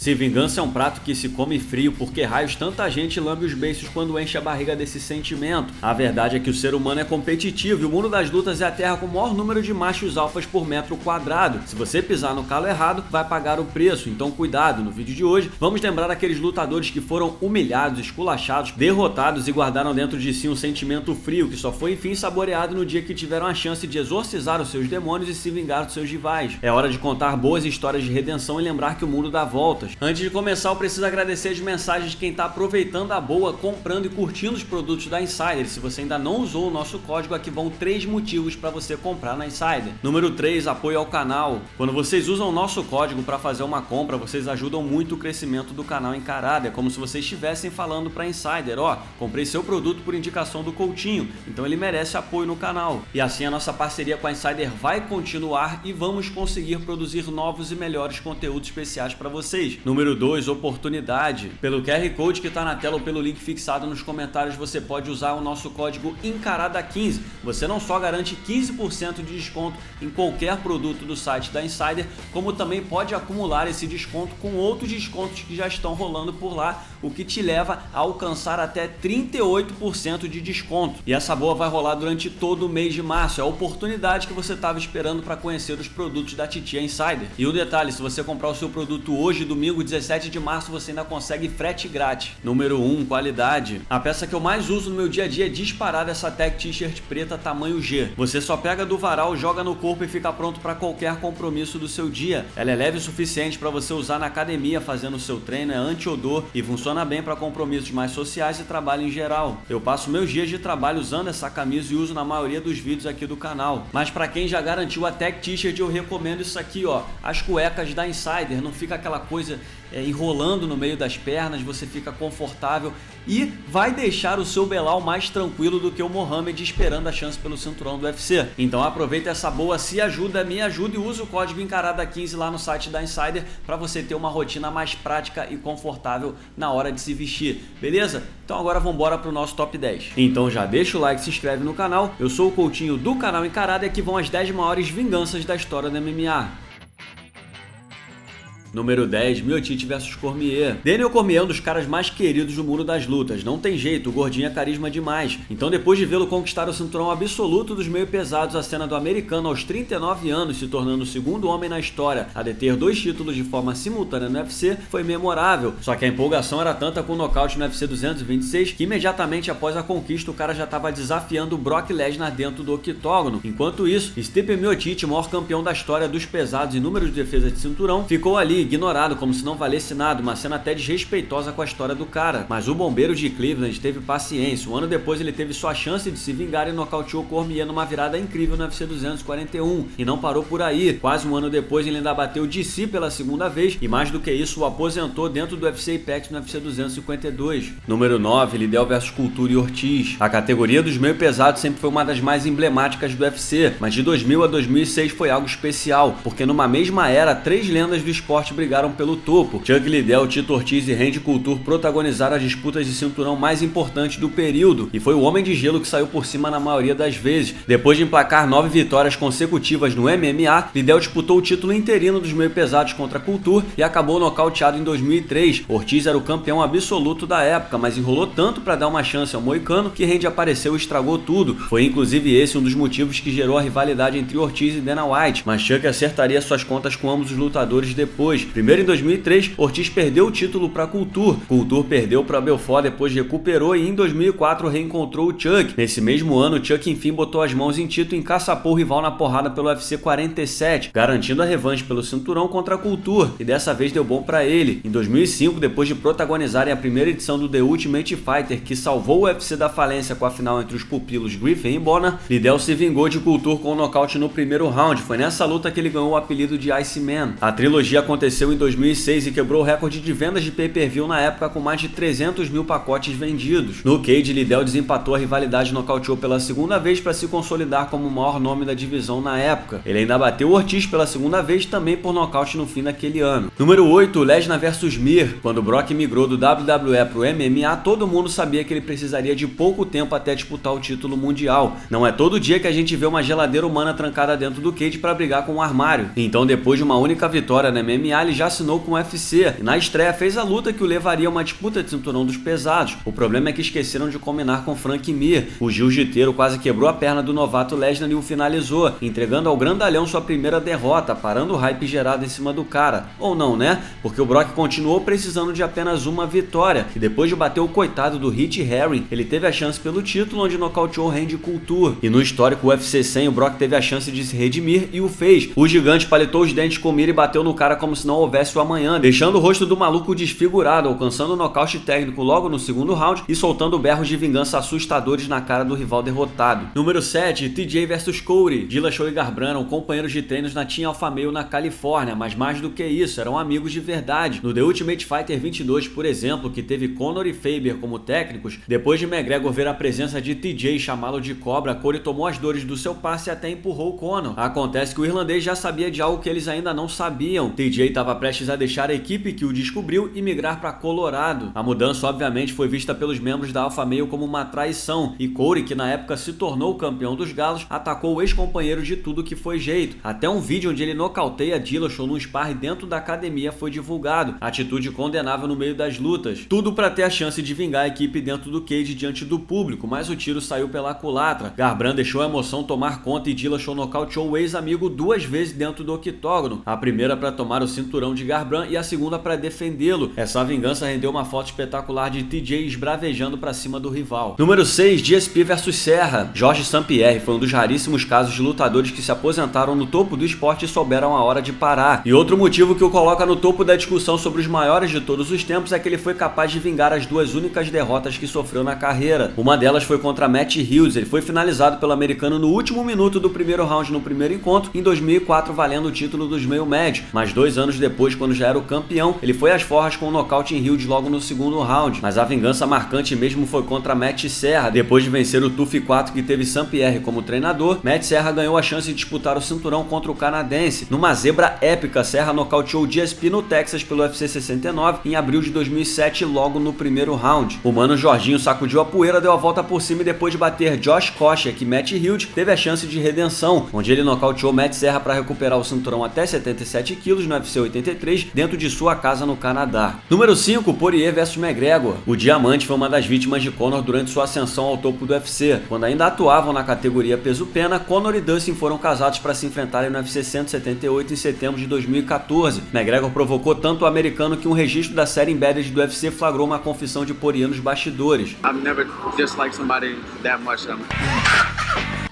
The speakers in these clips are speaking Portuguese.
Se vingança é um prato que se come frio, por que raios tanta gente lambe os beiços quando enche a barriga desse sentimento? A verdade é que o ser humano é competitivo e o mundo das lutas é a terra com o maior número de machos alfas por metro quadrado. Se você pisar no calo errado, vai pagar o preço, então cuidado. No vídeo de hoje, vamos lembrar aqueles lutadores que foram humilhados, esculachados, derrotados e guardaram dentro de si um sentimento frio que só foi enfim saboreado no dia que tiveram a chance de exorcizar os seus demônios e se vingar dos seus rivais. É hora de contar boas histórias de redenção e lembrar que o mundo dá voltas. Antes de começar, eu preciso agradecer as mensagens de quem está aproveitando a boa, comprando e curtindo os produtos da Insider. Se você ainda não usou o nosso código, aqui vão 3 motivos para você comprar na Insider. Número 3, apoio ao canal. Quando vocês usam o nosso código para fazer uma compra, vocês ajudam muito o crescimento do canal Encarada. É como se vocês estivessem falando para Insider, ó, comprei seu produto por indicação do Coutinho, então ele merece apoio no canal. E assim a nossa parceria com a Insider vai continuar e vamos conseguir produzir novos e melhores conteúdos especiais para vocês. Número 2, oportunidade. Pelo QR Code que está na tela ou pelo link fixado nos comentários, você pode usar o nosso código Encarada15. Você não só garante 15% de desconto em qualquer produto do site da Insider, como também pode acumular esse desconto com outros descontos que já estão rolando por lá, o que te leva a alcançar até 38% de desconto. E essa boa vai rolar durante todo o mês de março. É a oportunidade que você estava esperando para conhecer os produtos da Titia Insider. E o detalhe, se você comprar o seu produto hoje, domingo 17 de março, você ainda consegue frete grátis. Número 1, qualidade. A peça que eu mais uso no meu dia a dia é disparada essa Tech T-shirt preta tamanho G. Você só pega do varal, joga no corpo e fica pronto para qualquer compromisso do seu dia. Ela é leve o suficiente para você usar na academia fazendo o seu treino, é anti-odor e funciona bem para compromissos mais sociais e trabalho em geral. Eu passo meus dias de trabalho usando essa camisa e uso na maioria dos vídeos aqui do canal. Mas para quem já garantiu a Tech T-shirt, eu recomendo isso aqui, ó, as cuecas da Insider. Não fica aquela coisa enrolando no meio das pernas, você fica confortável e vai deixar o seu Belal mais tranquilo do que o Mohamed esperando a chance pelo cinturão do UFC. Então aproveita essa boa, se ajuda, me ajuda e usa o código Encarada15 lá no site da Insider para você ter uma rotina mais prática e confortável na hora de se vestir, beleza? Então agora vamos embora para o nosso top 10. Então já deixa o like, se inscreve no canal. Eu sou o Coutinho do canal Encarada e aqui vão as 10 maiores vinganças da história do MMA. Número 10, Miocic vs Cormier. Daniel Cormier é um dos caras mais queridos do mundo das lutas. Não tem jeito, o gordinho é carisma demais. Então depois de vê-lo conquistar o cinturão absoluto dos meio pesados, a cena do americano aos 39 anos, se tornando o segundo homem na história a deter 2 títulos de forma simultânea no UFC, foi memorável. Só que a empolgação era tanta com o nocaute no UFC 226 que imediatamente após a conquista o cara já estava desafiando o Brock Lesnar dentro do octógono. Enquanto isso, Stipe Miocic, maior campeão da história dos pesados em número de defesa de cinturão, ficou ali ignorado como se não valesse nada, uma cena até desrespeitosa com a história do cara. Mas o bombeiro de Cleveland teve paciência. Um ano depois ele teve sua chance de se vingar e nocauteou Cormier numa virada incrível no UFC 241. E não parou por aí. Quase um ano depois ele ainda bateu DC pela segunda vez e mais do que isso o aposentou dentro do UFC Apex no UFC 252. Número 9, Lidel vs Cultura e Ortiz. A categoria dos meio pesados sempre foi uma das mais emblemáticas do UFC, mas de 2000 a 2006 foi algo especial, porque numa mesma era 3 lendas do esporte brigaram pelo topo. Chuck Liddell, Tito Ortiz e Randy Couture protagonizaram as disputas de cinturão mais importantes do período e foi o Homem de Gelo que saiu por cima na maioria das vezes. Depois de emplacar 9 vitórias consecutivas no MMA, Liddell disputou o título interino dos meio pesados contra Couture e acabou nocauteado em 2003. Ortiz era o campeão absoluto da época, mas enrolou tanto para dar uma chance ao moicano que Randy apareceu e estragou tudo. Foi inclusive esse um dos motivos que gerou a rivalidade entre Ortiz e Dana White, mas Chuck acertaria suas contas com ambos os lutadores depois. Primeiro em 2003, Ortiz perdeu o título para Couture. Couture perdeu para Belfort, depois recuperou e em 2004 reencontrou o Chuck. Nesse mesmo ano, Chuck enfim botou as mãos em Tito e encaçapou o rival na porrada pelo UFC 47, garantindo a revanche pelo cinturão contra Couture, e dessa vez deu bom para ele. Em 2005, depois de protagonizarem a primeira edição do The Ultimate Fighter, que salvou o UFC da falência com a final entre os pupilos Griffin e Bonner, Liddell se vingou de Couture com um nocaute no primeiro round. Foi nessa luta que ele ganhou o apelido de Iceman. A trilogia aconteceu em 2006 e quebrou o recorde de vendas de pay-per-view na época com mais de 300 mil pacotes vendidos. No cage, Liddell desempatou a rivalidade e nocauteou pela segunda vez para se consolidar como o maior nome da divisão na época. Ele ainda bateu Ortiz pela segunda vez, também por nocaute no fim daquele ano. Número 8, Lesnar vs Mir. Quando Brock migrou do WWE pro MMA, todo mundo sabia que ele precisaria de pouco tempo até disputar o título mundial. Não é todo dia que a gente vê uma geladeira humana trancada dentro do cage para brigar com um armário. Então, depois de uma única vitória no MMA, O'Malley já assinou com o UFC e na estreia fez a luta que o levaria a uma disputa de cinturão dos pesados. O problema é que esqueceram de combinar com Frank Mir. O jiu-jiteiro quase quebrou a perna do novato Lesnar e o finalizou, entregando ao grandalhão sua primeira derrota, parando o hype gerado em cima do cara. Ou não, né? Porque o Brock continuou precisando de apenas uma vitória e depois de bater o coitado do Hit Harry, ele teve a chance pelo título, onde nocauteou Randy Couture. E no histórico UFC 100, o Brock teve a chance de se redimir e o fez. O gigante paletou os dentes com mira e bateu no cara como se não houvesse o amanhã, deixando o rosto do maluco desfigurado, alcançando o nocaute técnico logo no segundo round e soltando berros de vingança assustadores na cara do rival derrotado. Número 7, TJ vs Cody. Dillashaw e Garbrandt eram companheiros de treinos na Team Alpha Male na Califórnia, mas mais do que isso, eram amigos de verdade. No The Ultimate Fighter 22, por exemplo, que teve Conor e Faber como técnicos, depois de McGregor ver a presença de TJ e chamá-lo de cobra, Cody tomou as dores do seu passe e até empurrou o Conor. Acontece que o irlandês já sabia de algo que eles ainda não sabiam. TJ estava prestes a deixar a equipe que o descobriu e migrar para Colorado. A mudança obviamente foi vista pelos membros da Alpha Male como uma traição, e Cody, que na época se tornou o campeão dos galos, atacou o ex-companheiro de tudo que foi jeito. Até um vídeo onde ele nocauteia Dillashaw num sparring dentro da academia foi divulgado. Atitude condenável no meio das lutas. Tudo para ter a chance de vingar a equipe dentro do cage diante do público, mas o tiro saiu pela culatra. Garbrandt deixou a emoção tomar conta e Dillashaw nocauteou o ex-amigo duas vezes dentro do octógono. A primeira para tomar o cinturão de Garbrandt e a segunda para defendê-lo. Essa vingança rendeu uma foto espetacular de TJ esbravejando para cima do rival. Número 6, GSP vs Serra. Jorge St-Pierre foi um dos raríssimos casos de lutadores que se aposentaram no topo do esporte e souberam a hora de parar. E outro motivo que o coloca no topo da discussão sobre os maiores de todos os tempos é que ele foi capaz de vingar as duas únicas derrotas que sofreu na carreira. Uma delas foi contra Matt Hughes. Ele foi finalizado pelo americano no último minuto do primeiro round no primeiro encontro, em 2004, valendo o título dos meio médio. Mas 2 anos depois, quando já era o campeão, ele foi às forras com um nocaute em Hughes logo no segundo round. Mas a vingança marcante mesmo foi contra Matt Serra. Depois de vencer o TUF 4 que teve St-Pierre como treinador, Matt Serra ganhou a chance de disputar o cinturão contra o canadense. Numa zebra épica, Serra nocauteou o GSP no Texas pelo UFC 69 em abril de 2007, logo no primeiro round. O mano Jorginho sacudiu a poeira, deu a volta por cima e depois de bater Josh Koscheck e Matt Hughes, teve a chance de redenção, onde ele nocauteou Matt Serra para recuperar o cinturão até 77 quilos no UFC 83, dentro de sua casa no Canadá. Número 5, Poirier vs McGregor. O Diamante foi uma das vítimas de Conor durante sua ascensão ao topo do UFC. Quando ainda atuavam na categoria peso-pena, Conor e Dustin foram casados para se enfrentarem no UFC 178 em setembro de 2014. McGregor provocou tanto o americano que um registro da série Embedded do UFC flagrou uma confissão de Poirier nos bastidores. I've never disliked somebody that much.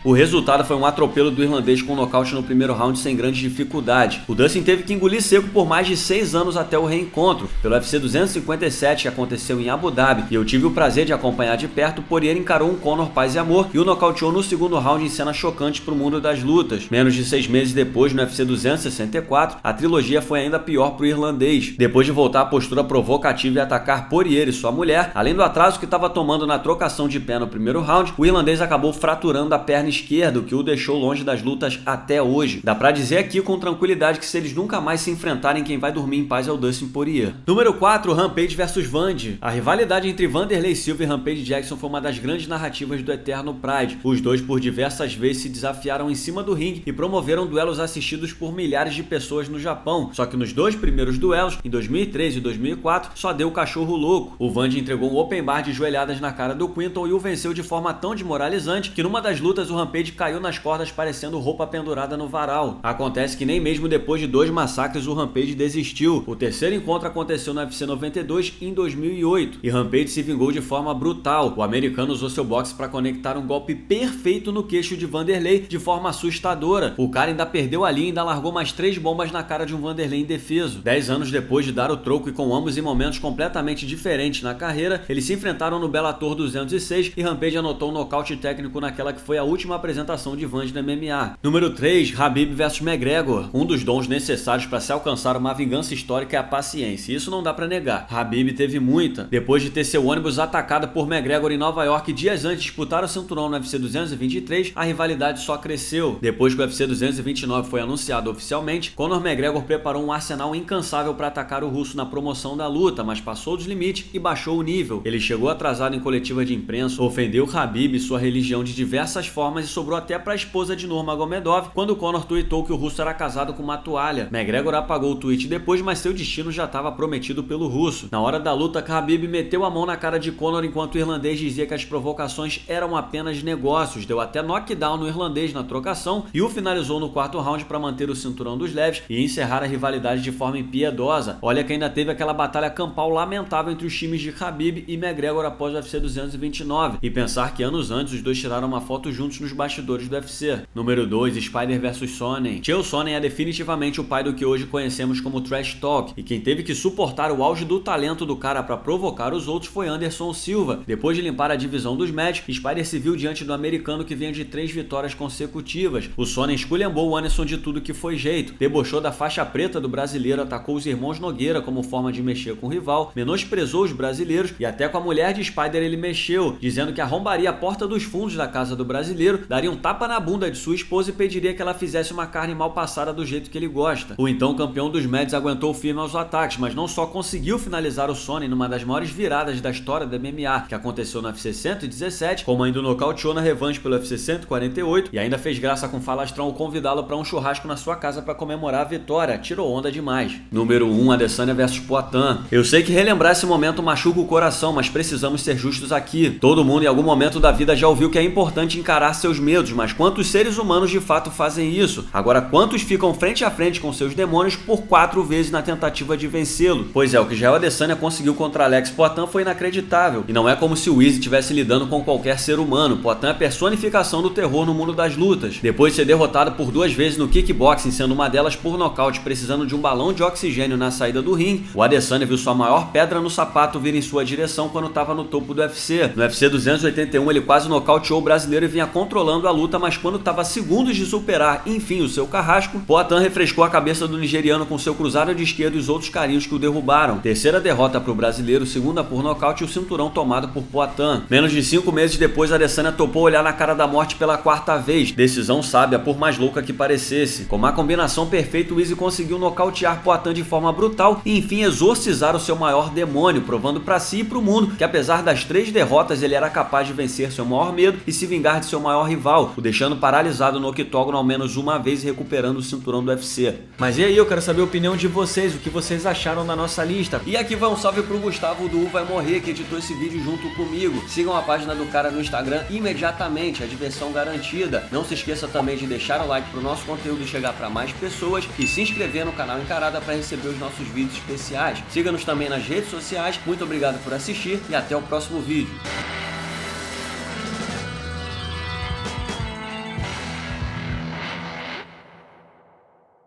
O resultado foi um atropelo do irlandês com um nocaute no primeiro round sem grande dificuldade. O Dustin teve que engolir seco por mais de 6 anos até o reencontro. Pelo UFC 257, que aconteceu em Abu Dhabi, e eu tive o prazer de acompanhar de perto, Poirier encarou um Conor paz e amor e o nocauteou no segundo round em cena chocante para o mundo das lutas. Menos de 6 meses depois, no UFC 264, a trilogia foi ainda pior para o irlandês. Depois de voltar à postura provocativa e atacar Poirier e sua mulher, além do atraso que estava tomando na trocação de pé no primeiro round, o irlandês acabou fraturando a perna esquerda, o que o deixou longe das lutas até hoje. Dá pra dizer aqui com tranquilidade que se eles nunca mais se enfrentarem, quem vai dormir em paz é o Dustin Poirier. Número 4, Rampage vs Vandy. A rivalidade entre Vanderlei Silva e Rampage Jackson foi uma das grandes narrativas do eterno Pride. Os dois por diversas vezes se desafiaram em cima do ringue e promoveram duelos assistidos por milhares de pessoas no Japão. Só que nos dois primeiros duelos, em 2013 e 2004, só deu cachorro louco. O Vandy entregou um open bar de joelhadas na cara do Quinton e o venceu de forma tão desmoralizante que numa das lutas o Rampage caiu nas cordas parecendo roupa pendurada no varal. Acontece que nem mesmo depois de 2 massacres o Rampage desistiu. O terceiro encontro aconteceu no UFC 92 em 2008 e Rampage se vingou de forma brutal. O americano usou seu boxe para conectar um golpe perfeito no queixo de Vanderlei de forma assustadora. O cara ainda perdeu a linha e ainda largou mais 3 bombas na cara de um Vanderlei indefeso. 10 anos depois de dar o troco e com ambos em momentos completamente diferentes na carreira, eles se enfrentaram no Bellator 206 e Rampage anotou um nocaute técnico naquela que foi a última apresentação de Vandy no MMA. Número 3, Khabib vs McGregor. Um dos dons necessários para se alcançar uma vingança histórica é a paciência. Isso não dá para negar. Khabib teve muita. Depois de ter seu ônibus atacado por McGregor em Nova York dias antes de disputar o cinturão no UFC 223, a rivalidade só cresceu. Depois que o UFC 229 foi anunciado oficialmente, Conor McGregor preparou um arsenal incansável para atacar o russo na promoção da luta, mas passou dos limites e baixou o nível. Ele chegou atrasado em coletiva de imprensa, ofendeu Khabib e sua religião de diversas formas armas e sobrou até para a esposa de Nurmagomedov quando Conor tweetou que o russo era casado com uma toalha. McGregor apagou o tweet depois, mas seu destino já estava prometido pelo russo. Na hora da luta, Khabib meteu a mão na cara de Conor enquanto o irlandês dizia que as provocações eram apenas negócios, deu até knockdown no irlandês na trocação e o finalizou no quarto round para manter o cinturão dos leves e encerrar a rivalidade de forma impiedosa. Olha que ainda teve aquela batalha campal lamentável entre os times de Khabib e McGregor após o UFC 229, e pensar que anos antes os dois tiraram uma foto juntos nos bastidores do UFC. Número 2, Spider vs Sonnen. Chael Sonnen é definitivamente o pai do que hoje conhecemos como Trash Talk, e quem teve que suportar o auge do talento do cara para provocar os outros foi Anderson Silva. Depois de limpar a divisão dos médios, Spider se viu diante do americano que vinha de 3 vitórias consecutivas. O Sonnen esculhambou o Anderson de tudo que foi jeito, debochou da faixa preta do brasileiro, atacou os irmãos Nogueira como forma de mexer com o rival, menosprezou os brasileiros e até com a mulher de Spider ele mexeu, dizendo que arrombaria a porta dos fundos da casa do brasileiro, daria um tapa na bunda de sua esposa e pediria que ela fizesse uma carne mal passada do jeito que ele gosta. O então campeão dos médios aguentou firme aos ataques, mas não só conseguiu finalizar o Sonnen numa das maiores viradas da história da MMA, que aconteceu no UFC 117, como ainda o nocauteou na revanche pelo UFC 148 e ainda fez graça com Falastrão ao convidá-lo para um churrasco na sua casa para comemorar a vitória. Tirou onda demais. Número 1, Adesanya vs Poatan. Eu sei que relembrar esse momento machuca o coração, mas precisamos ser justos aqui. Todo mundo em algum momento da vida já ouviu que é importante encarar seus medos, mas quantos seres humanos de fato fazem isso? Agora, quantos ficam frente a frente com seus demônios por 4 vezes na tentativa de vencê-lo? Pois é, o que Israel Adesanya conseguiu contra Alex Poatan foi inacreditável, e não é como se o Izzy estivesse lidando com qualquer ser humano. Poatan é a personificação do terror no mundo das lutas. Depois de ser derrotado por 2 vezes no kickboxing, sendo uma delas por nocaute, precisando de um balão de oxigênio na saída do ringue, o Adesanya viu sua maior pedra no sapato vir em sua direção quando estava no topo do UFC. No UFC 281 ele quase nocauteou o brasileiro e vinha controlando a luta, mas quando estava a segundos de superar, enfim, o seu carrasco, Poatan refrescou a cabeça do nigeriano com seu cruzado de esquerda e os outros carinhos que o derrubaram. Terceira derrota para o brasileiro, segunda por nocaute e o cinturão tomado por Poatan. Menos de 5 meses depois, Adesanya topou olhar na cara da morte pela 4ª vez. Decisão sábia, por mais louca que parecesse. Com uma combinação perfeita, o Izzy conseguiu nocautear Poatan de forma brutal e enfim exorcizar o seu maior demônio, provando para si e para o mundo que apesar das 3 derrotas ele era capaz de vencer seu maior medo e se vingar de seu maior rival, o deixando paralisado no octógono ao menos uma vez e recuperando o cinturão do UFC. Mas e aí, eu quero saber a opinião de vocês, o que vocês acharam da nossa lista. E aqui vai um salve pro Gustavo do Vai Morrer, que editou esse vídeo junto comigo. Sigam a página do cara no Instagram imediatamente, a diversão garantida. Não se esqueça também de deixar o like pro nosso conteúdo chegar para mais pessoas e se inscrever no canal Encarada para receber os nossos vídeos especiais. Siga-nos também nas redes sociais. Muito obrigado por assistir e até o próximo vídeo.